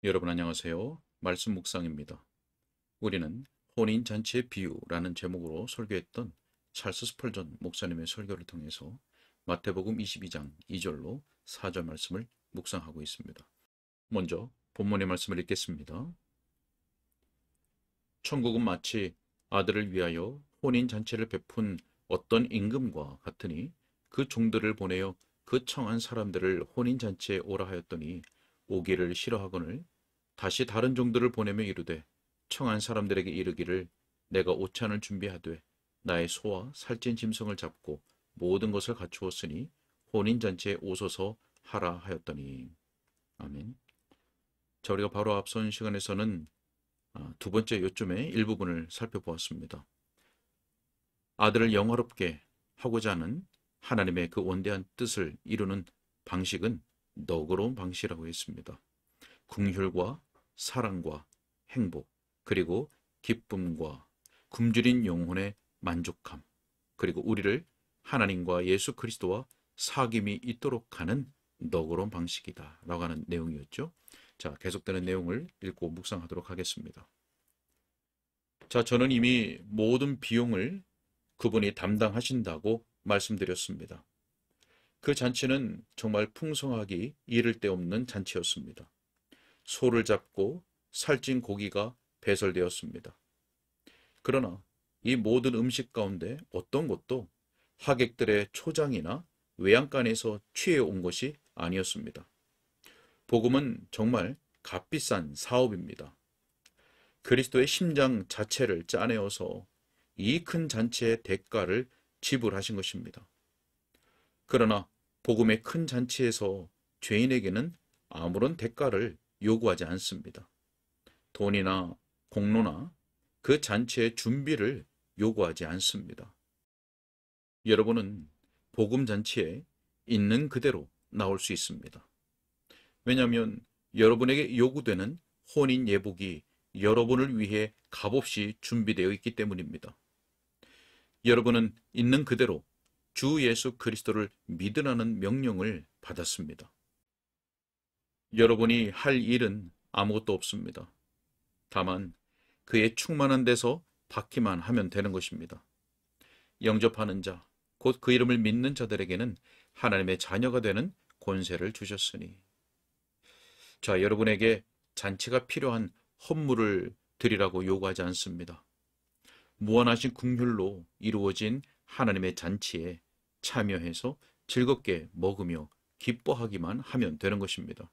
여러분 안녕하세요. 말씀 묵상입니다. 우리는 혼인잔치의 비유라는 제목으로 설교했던 찰스 스펄전 목사님의 설교를 통해서 마태복음 22장 2절로 4절 말씀을 묵상하고 있습니다. 먼저 본문의 말씀을 읽겠습니다. 천국은 마치 아들을 위하여 혼인잔치를 베푼 어떤 임금과 같으니 그 종들을 보내어 그 청한 사람들을 혼인잔치에 오라 하였더니 오기를 싫어하거늘 다시 다른 종들을 보내며 이르되 청한 사람들에게 이르기를 내가 오찬을 준비하되 나의 소와 살찐 짐승을 잡고 모든 것을 갖추었으니 혼인잔치에 오소서 하라 하였더니. 아멘. 자, 우리가 바로 앞선 시간에서는 두 번째 요점의 일부분을 살펴보았습니다. 아들을 영화롭게 하고자 하는 하나님의 그 원대한 뜻을 이루는 방식은 너그러운 방식이라고 했습니다. 긍휼과 사랑과 행복, 그리고 기쁨과 굶주린 영혼의 만족함, 그리고 우리를 하나님과 예수 그리스도와 사귐이 있도록 하는 너그러운 방식이다 라고 하는 내용이었죠. 자, 계속되는 내용을 읽고 묵상하도록 하겠습니다. 자, 저는 이미 모든 비용을 그분이 담당하신다고 말씀드렸습니다. 그 잔치는 정말 풍성하기 이를 데 없는 잔치였습니다. 소를 잡고 살찐 고기가 배설되었습니다. 그러나 이 모든 음식 가운데 어떤 것도 하객들의 초장이나 외양간에서 취해온 것이 아니었습니다. 복음은 정말 값비싼 사업입니다. 그리스도의 심장 자체를 짜내어서 이 큰 잔치의 대가를 지불하신 것입니다. 그러나 복음의 큰 잔치에서 죄인에게는 아무런 대가를 요구하지 않습니다. 돈이나 공로나 그 잔치의 준비를 요구하지 않습니다. 여러분은 복음 잔치에 있는 그대로 나올 수 있습니다. 왜냐하면 여러분에게 요구되는 혼인 예복이 여러분을 위해 값없이 준비되어 있기 때문입니다. 여러분은 있는 그대로 주 예수 그리스도를 믿으라는 명령을 받았습니다. 여러분이 할 일은 아무것도 없습니다. 다만 그의 충만한 데서 받기만 하면 되는 것입니다. 영접하는 자, 곧 그 이름을 믿는 자들에게는 하나님의 자녀가 되는 권세를 주셨으니. 자, 여러분에게 잔치가 필요한 헌물을 드리라고 요구하지 않습니다. 무한하신 긍휼로 이루어진 하나님의 잔치에 참여해서 즐겁게 먹으며 기뻐하기만 하면 되는 것입니다.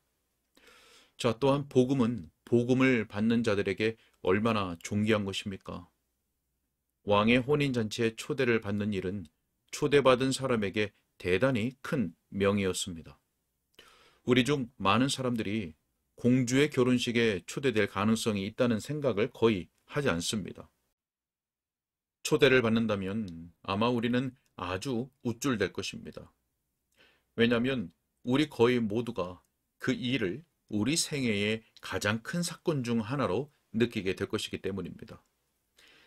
자, 또한 복음은 복음을 받는 자들에게 얼마나 존귀한 것입니까? 왕의 혼인잔치에 초대를 받는 일은 초대받은 사람에게 대단히 큰 명예였습니다. 우리 중 많은 사람들이 공주의 결혼식에 초대될 가능성이 있다는 생각을 거의 하지 않습니다. 초대를 받는다면 아마 우리는 아주 우쭐댈 것입니다. 왜냐하면 우리 거의 모두가 그 일을 우리 생애의 가장 큰 사건 중 하나로 느끼게 될 것이기 때문입니다.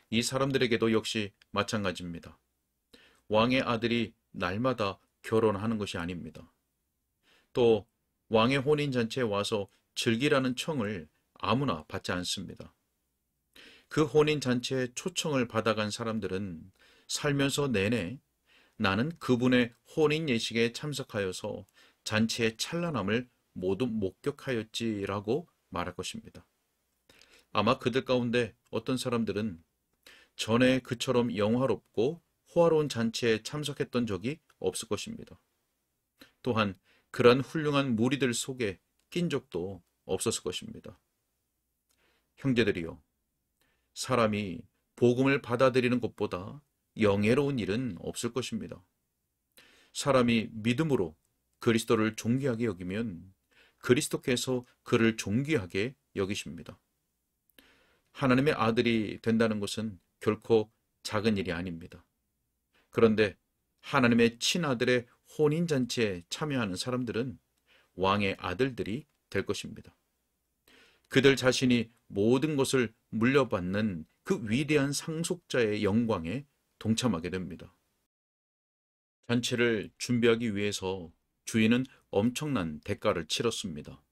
이 사람들에게도 역시 마찬가지입니다. 왕의 아들이 날마다 결혼하는 것이 아닙니다. 또 왕의 혼인잔치에 와서 즐기라는 청을 아무나 받지 않습니다. 그 혼인잔치에 초청을 받아간 사람들은 살면서 내내 나는 그분의 혼인 예식에 참석하여서 잔치의 찬란함을 모두 목격하였지라고 말할 것입니다. 아마 그들 가운데 어떤 사람들은 전에 그처럼 영화롭고 호화로운 잔치에 참석했던 적이 없을 것입니다. 또한 그러한 훌륭한 무리들 속에 낀 적도 없었을 것입니다. 형제들이여, 사람이 복음을 받아들이는 것보다 영예로운 일은 없을 것입니다. 사람이 믿음으로 그리스도를 존귀하게 여기면 그리스도께서 그를 존귀하게 여기십니다. 하나님의 아들이 된다는 것은 결코 작은 일이 아닙니다. 그런데 하나님의 친아들의 혼인잔치에 참여하는 사람들은 왕의 아들들이 될 것입니다. 그들 자신이 모든 것을 물려받는 그 위대한 상속자의 영광에 동참하게 됩니다. 잔치를 준비하기 위해서 주인은 엄청난 대가를 치렀습니다.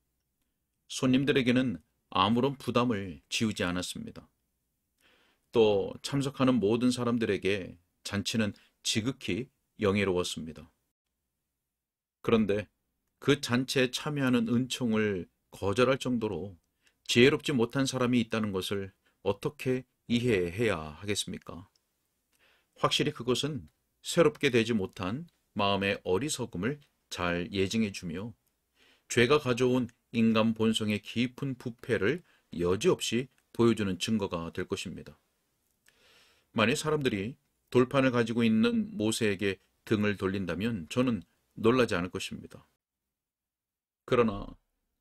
손님들에게는 아무런 부담을 지우지 않았습니다. 또 참석하는 모든 사람들에게 잔치는 지극히 영예로웠습니다. 그런데 그 잔치에 참여하는 은총을 거절할 정도로 지혜롭지 못한 사람이 있다는 것을 어떻게 이해해야 하겠습니까? 확실히 그것은 새롭게 되지 못한 마음의 어리석음을 잘 예증해 주며 죄가 가져온 인간 본성의 깊은 부패를 여지없이 보여주는 증거가 될 것입니다. 만약 사람들이 돌판을 가지고 있는 모세에게 등을 돌린다면 저는 놀라지 않을 것입니다. 그러나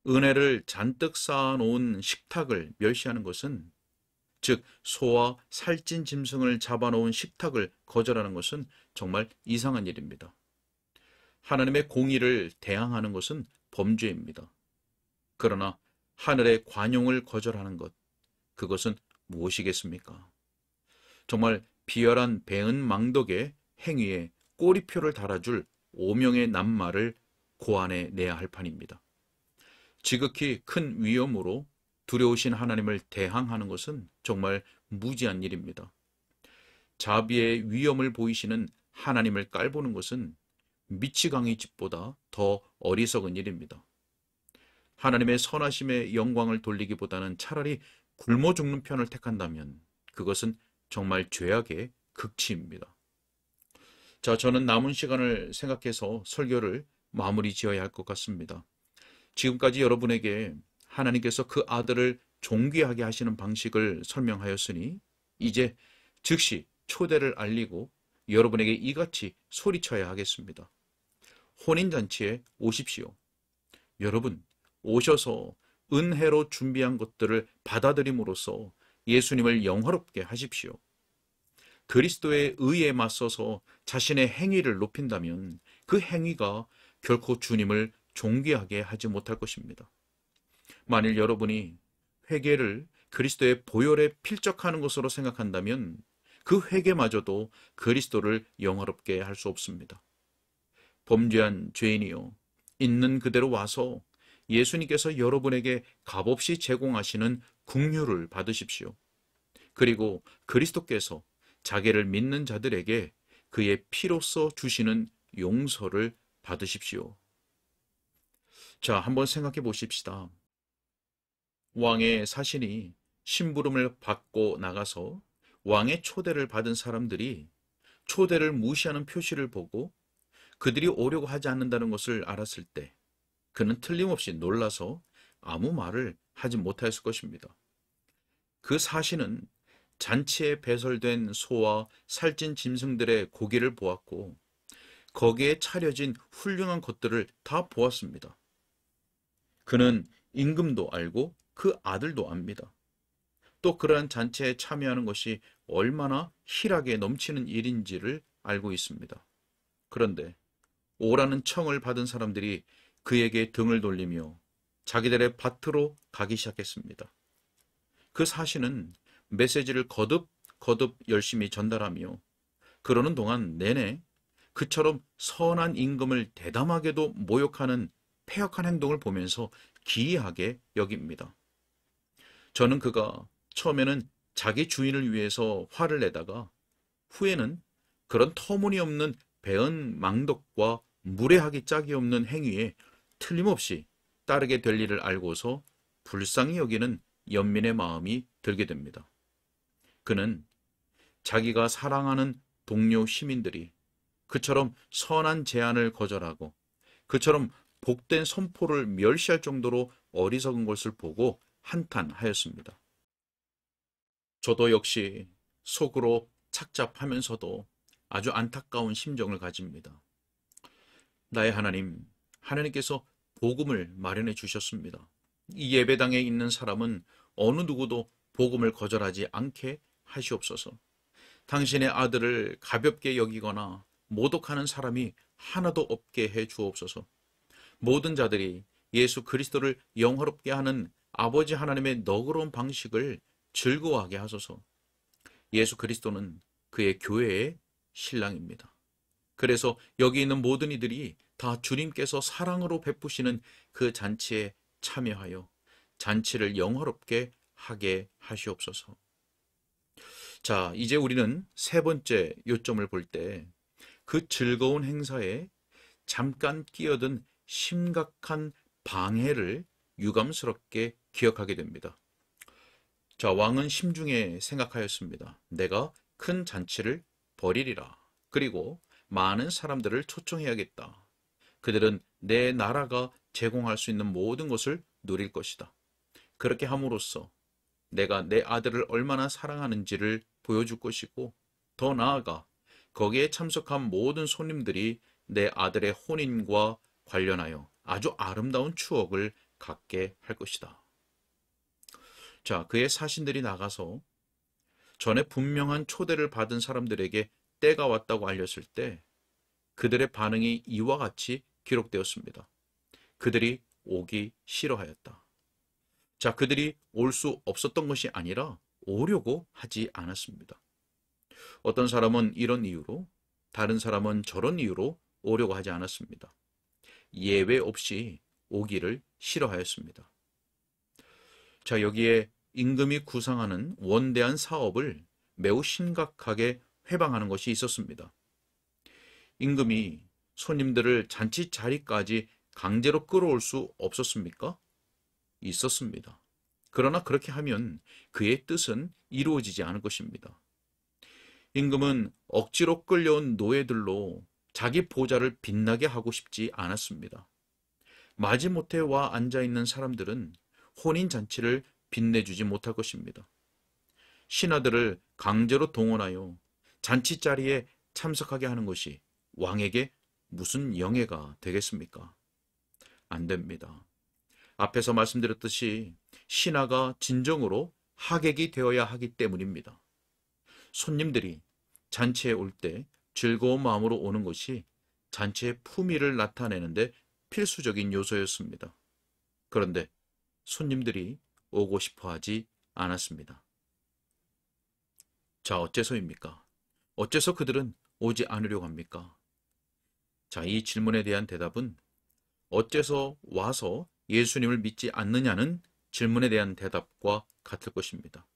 은혜를 잔뜩 쌓아놓은 식탁을 멸시하는 것은, 즉 소와 살찐 짐승을 잡아놓은 식탁을 거절하는 것은 정말 이상한 일입니다. 하나님의 공의를 대항하는 것은 범죄입니다. 그러나 하늘의 관용을 거절하는 것, 그것은 무엇이겠습니까? 정말 비열한 배은망덕의 행위에 꼬리표를 달아줄 오명의 낱말을 고안해 내야 할 판입니다. 지극히 큰 위험으로 두려우신 하나님을 대항하는 것은 정말 무지한 일입니다. 자비의 위험을 보이시는 하나님을 깔보는 것은 미치광이 집보다 더 어리석은 일입니다. 하나님의 선하심의 영광을 돌리기보다는 차라리 굶어 죽는 편을 택한다면 그것은 정말 죄악의 극치입니다. 자, 저는 남은 시간을 생각해서 설교를 마무리 지어야 할 것 같습니다. 지금까지 여러분에게 하나님께서 그 아들을 존귀하게 하시는 방식을 설명하였으니 이제 즉시 초대를 알리고 여러분에게 이같이 소리쳐야 하겠습니다. 혼인잔치에 오십시오. 여러분, 오셔서 은혜로 준비한 것들을 받아들임으로써 예수님을 영화롭게 하십시오. 그리스도의 의에 맞서서 자신의 행위를 높인다면 그 행위가 결코 주님을 존귀하게 하지 못할 것입니다. 만일 여러분이 회개를 그리스도의 보혈에 필적하는 것으로 생각한다면 그 회개마저도 그리스도를 영화롭게 할 수 없습니다. 범죄한 죄인이요, 있는 그대로 와서 예수님께서 여러분에게 값없이 제공하시는 긍휼을 받으십시오. 그리고 그리스도께서 자기를 믿는 자들에게 그의 피로써 주시는 용서를 받으십시오. 자, 한번 생각해 보십시다. 왕의 사신이 심부름을 받고 나가서 왕의 초대를 받은 사람들이 초대를 무시하는 표시를 보고 그들이 오려고 하지 않는다는 것을 알았을 때 그는 틀림없이 놀라서 아무 말을 하지 못하였을 것입니다. 그 사신은 잔치에 배설된 소와 살찐 짐승들의 고기를 보았고 거기에 차려진 훌륭한 것들을 다 보았습니다. 그는 임금도 알고 그 아들도 압니다. 또 그러한 잔치에 참여하는 것이 얼마나 희락에 넘치는 일인지를 알고 있습니다. 그런데 오라는 청을 받은 사람들이 그에게 등을 돌리며 자기들의 밭으로 가기 시작했습니다. 그 사신은 메시지를 거듭 열심히 전달하며 그러는 동안 내내 그처럼 선한 임금을 대담하게도 모욕하는 패역한 행동을 보면서 기이하게 여깁니다. 저는 그가 처음에는 자기 주인을 위해서 화를 내다가 후에는 그런 터무니없는 배은망덕과 무례하기 짝이 없는 행위에 틀림없이 따르게 될 일을 알고서 불쌍히 여기는 연민의 마음이 들게 됩니다. 그는 자기가 사랑하는 동료 시민들이 그처럼 선한 제안을 거절하고 그처럼 복된 선포를 멸시할 정도로 어리석은 것을 보고 한탄하였습니다. 저도 역시 속으로 착잡하면서도 아주 안타까운 심정을 가집니다. 나의 하나님, 하나님께서 복음을 마련해 주셨습니다. 이 예배당에 있는 사람은 어느 누구도 복음을 거절하지 않게 하시옵소서. 당신의 아들을 가볍게 여기거나 모독하는 사람이 하나도 없게 해 주옵소서. 모든 자들이 예수 그리스도를 영화롭게 하는 아버지 하나님의 너그러운 방식을 즐거워하게 하소서. 예수 그리스도는 그의 교회의 신랑입니다. 그래서 여기 있는 모든 이들이 다 주님께서 사랑으로 베푸시는 그 잔치에 참여하여 잔치를 영화롭게 하게 하시옵소서. 자, 이제 우리는 세 번째 요점을 볼 때 그 즐거운 행사에 잠깐 끼어든 심각한 방해를 유감스럽게 기억하게 됩니다. 자, 왕은 심중에 생각하였습니다. 내가 큰 잔치를 벌이리라. 그리고 많은 사람들을 초청해야겠다. 그들은 내 나라가 제공할 수 있는 모든 것을 누릴 것이다. 그렇게 함으로써 내가 내 아들을 얼마나 사랑하는지를 보여줄 것이고, 더 나아가 거기에 참석한 모든 손님들이 내 아들의 혼인과 관련하여 아주 아름다운 추억을 갖게 할 것이다. 자, 그의 사신들이 나가서 전에 분명한 초대를 받은 사람들에게 때가 왔다고 알렸을 때 그들의 반응이 이와 같이 기록되었습니다. 그들이 오기 싫어하였다. 자, 그들이 올 수 없었던 것이 아니라 오려고 하지 않았습니다. 어떤 사람은 이런 이유로, 다른 사람은 저런 이유로 오려고 하지 않았습니다. 예외 없이 오기를 싫어하였습니다. 자, 여기에 임금이 구상하는 원대한 사업을 매우 심각하게 회방하는 것이 있었습니다. 임금이 손님들을 잔치 자리까지 강제로 끌어올 수 없었습니까? 있었습니다. 그러나 그렇게 하면 그의 뜻은 이루어지지 않을 것입니다. 임금은 억지로 끌려온 노예들로 자기 보좌를 빛나게 하고 싶지 않았습니다. 마지못해 와 앉아있는 사람들은 혼인잔치를 빛내주지 못할 것입니다. 신하들을 강제로 동원하여 잔치 자리에 참석하게 하는 것이 왕에게 무슨 영예가 되겠습니까? 안 됩니다. 앞에서 말씀드렸듯이 신하가 진정으로 하객이 되어야 하기 때문입니다. 손님들이 잔치에 올 때 즐거운 마음으로 오는 것이 잔치의 품위를 나타내는데 필수적인 요소였습니다. 그런데 손님들이 오고 싶어 하지 않았습니다. 자, 어째서입니까? 어째서 그들은 오지 않으려고 합니까? 자, 이 질문에 대한 대답은 어째서 와서 예수님을 믿지 않느냐는 질문에 대한 대답과 같을 것입니다.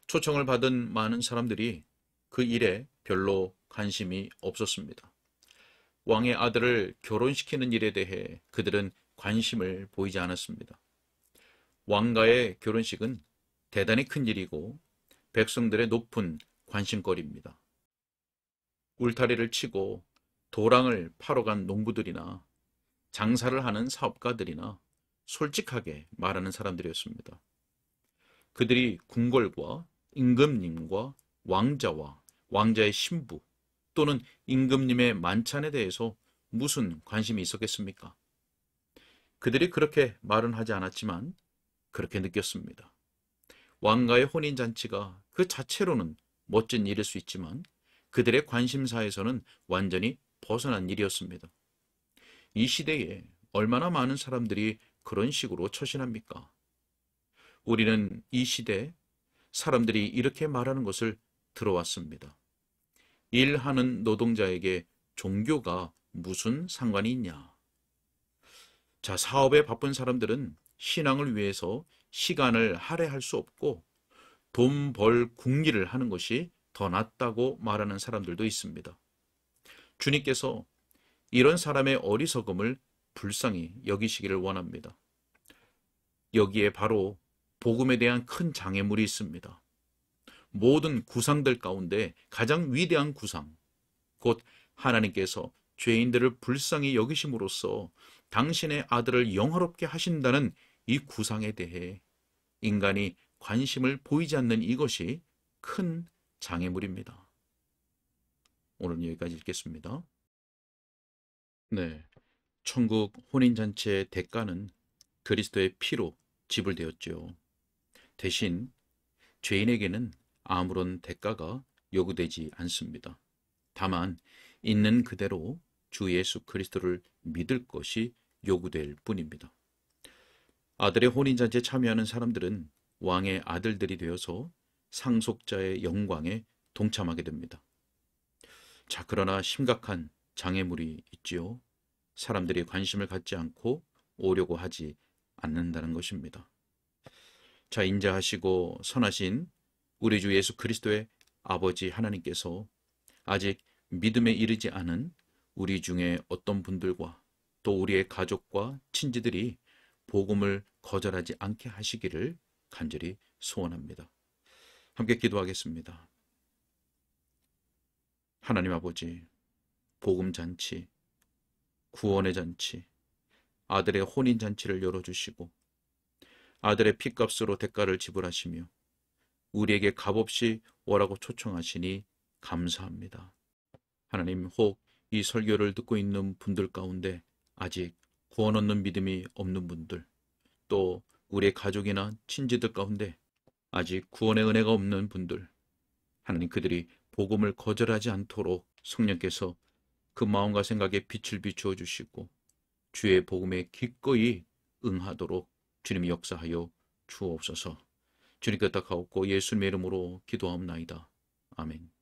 초청을 받은 많은 사람들이 그 일에 별로 관심이 없었습니다. 왕의 아들을 결혼시키는 일에 대해 그들은 관심을 보이지 않았습니다. 왕가의 결혼식은 대단히 큰 일이고 백성들의 높은 관심거리입니다. 울타리를 치고 도랑을 파러 간 농부들이나 장사를 하는 사업가들이나 솔직하게 말하는 사람들이었습니다. 그들이 궁궐과 임금님과 왕자와 왕자의 신부 또는 임금님의 만찬에 대해서 무슨 관심이 있었겠습니까? 그들이 그렇게 말은 하지 않았지만 그렇게 느꼈습니다. 왕가의 혼인잔치가 그 자체로는 멋진 일일 수 있지만 그들의 관심사에서는 완전히 벗어난 일이었습니다. 이 시대에 얼마나 많은 사람들이 그런 식으로 처신합니까? 우리는 이 시대에 사람들이 이렇게 말하는 것을 들어왔습니다. 일하는 노동자에게 종교가 무슨 상관이 있냐? 자, 사업에 바쁜 사람들은 신앙을 위해서 시간을 할애할 수 없고 돈 벌 궁리를 하는 것이 더 낫다고 말하는 사람들도 있습니다. 주님께서 이런 사람의 어리석음을 불쌍히 여기시기를 원합니다. 여기에 바로 복음에 대한 큰 장애물이 있습니다. 모든 구상들 가운데 가장 위대한 구상, 곧 하나님께서 죄인들을 불쌍히 여기심으로써 당신의 아들을 영화롭게 하신다는 이 구상에 대해 인간이 관심을 보이지 않는 이것이 큰 장애물입니다. 오늘 여기까지 읽겠습니다. 네, 천국 혼인잔치의 대가는 그리스도의 피로 지불되었지요. 대신 죄인에게는 아무런 대가가 요구되지 않습니다. 다만 있는 그대로 주 예수 그리스도를 믿을 것이 요구될 뿐입니다. 아들의 혼인잔치에 참여하는 사람들은 왕의 아들들이 되어서 상속자의 영광에 동참하게 됩니다. 자, 그러나 심각한 장애물이 있지요. 사람들이 관심을 갖지 않고 오려고 하지 않는다는 것입니다. 자, 인자하시고 선하신 우리 주 예수 그리스도의 아버지 하나님께서 아직 믿음에 이르지 않은 우리 중에 어떤 분들과 또 우리의 가족과 친지들이 복음을 거절하지 않게 하시기를 간절히 소원합니다. 함께 기도하겠습니다. 하나님 아버지, 복음 잔치, 구원의 잔치, 아들의 혼인 잔치를 열어주시고 아들의 피값으로 대가를 지불하시며 우리에게 값없이 오라고 초청하시니 감사합니다. 하나님, 혹 이 설교를 듣고 있는 분들 가운데 아직 구원 얻는 믿음이 없는 분들, 또 우리의 가족이나 친지들 가운데 아직 구원의 은혜가 없는 분들, 하나님, 그들이 복음을 거절하지 않도록 성령께서 그 마음과 생각에 빛을 비추어 주시고 주의 복음에 기꺼이 응하도록 주님이 역사하여 주옵소서. 주님 께 탁하옵고 예수님의 이름으로 기도하옵나이다. 아멘.